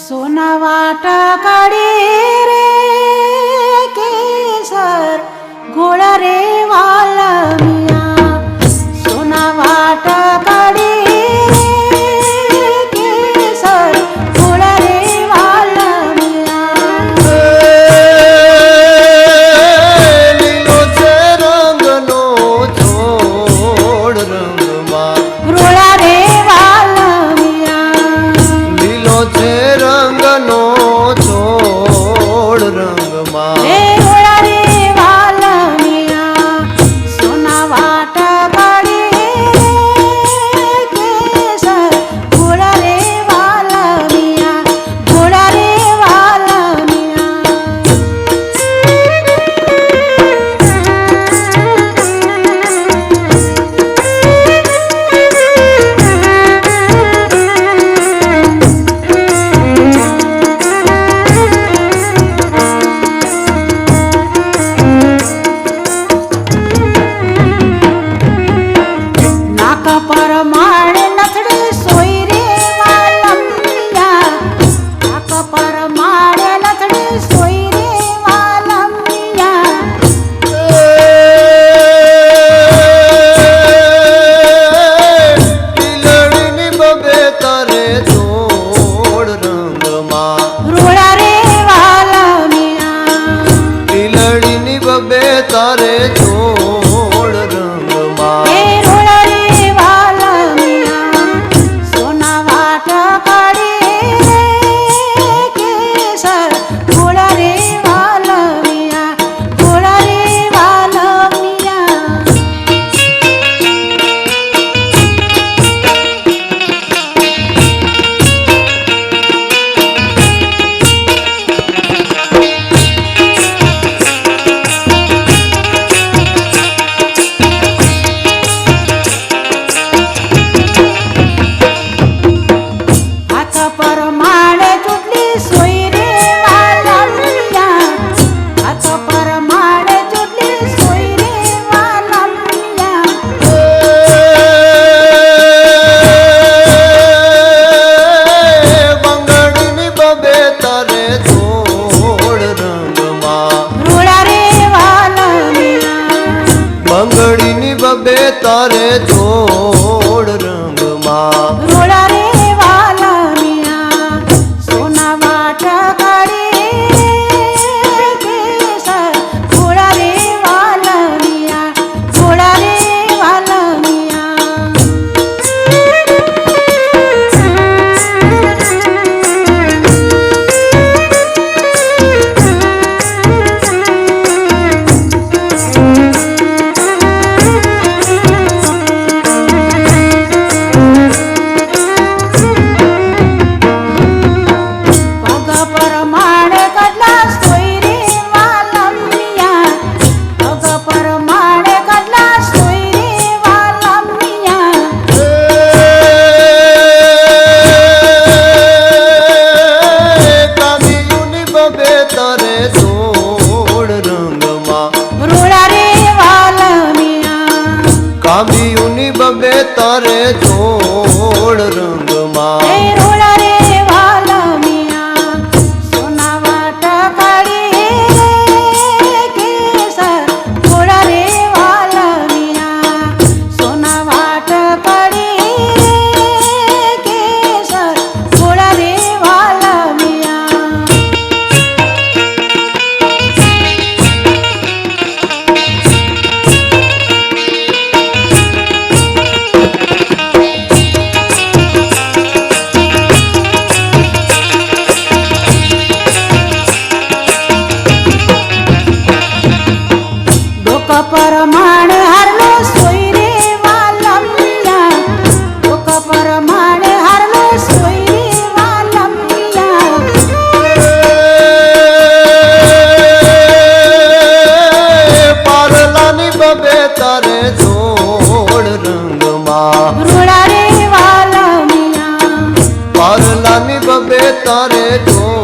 सोना वाटकडे रे केसर गोळ रे वालमिया सोना वाटकडे रे केसर गोळ रे वालमिया લીલો છે રંગનો છોડ રંગમાં રોળા રે વાલમિયા લીલો છે રંગનો છોડ રંગમાં રે રોળા રે વાલમિયા સોના વાટकडे રે केसर गोळ रे वालमिया गोळ रे वालमिया नाक पर माळे नथडे सोई रे वालमिया नाक पर माळे नथडे सोई रे वालमिया લીલડીની બબે તારે છોડ રંગમાં रोळा रे वालमिया લીલડીની બબે તારે છોડ રંગમાં हे रोळा रे वालमिया सोना वाटकडे रे केसर गोळ रे वालमिया गोळ रे वालमिया हात पर माळे चुटली सोई रे वालमिया हात पर माळे चुटली सोई रे वालमिया બંગડીની બબે તારે છોડ રંગમાં रोळा रे वालमिया બંગડીની બબે તારે છોડ રંગમાં रोळा रे वालमिया सोना वाटकडे रे केसर गोळ रे वालमिया गोळ रे वालमिया पग पर माळे कटला सोई रे वालमिया पग पर माळे कटला सोई रे वालमिया કામિયુની બબે તારે છોડ રંગમાં रोळा रे वालमिया કામિયુની બબે તારે છોડ રંગમાં हे रोळा रे वालमिया सोना वाटकडे रे केसर गोळ रे वालमिया सोना वाटकडे रे केसर गोळ रे वालमिया डोक पर माळे हारलो सोई रे वालमिया डोक पर माळे हारलो सोई रे वालमिया પારલાની બબે તારે છોડ રંગમાં रोळा रे वालमिया પારલાની બબે તારે છોડ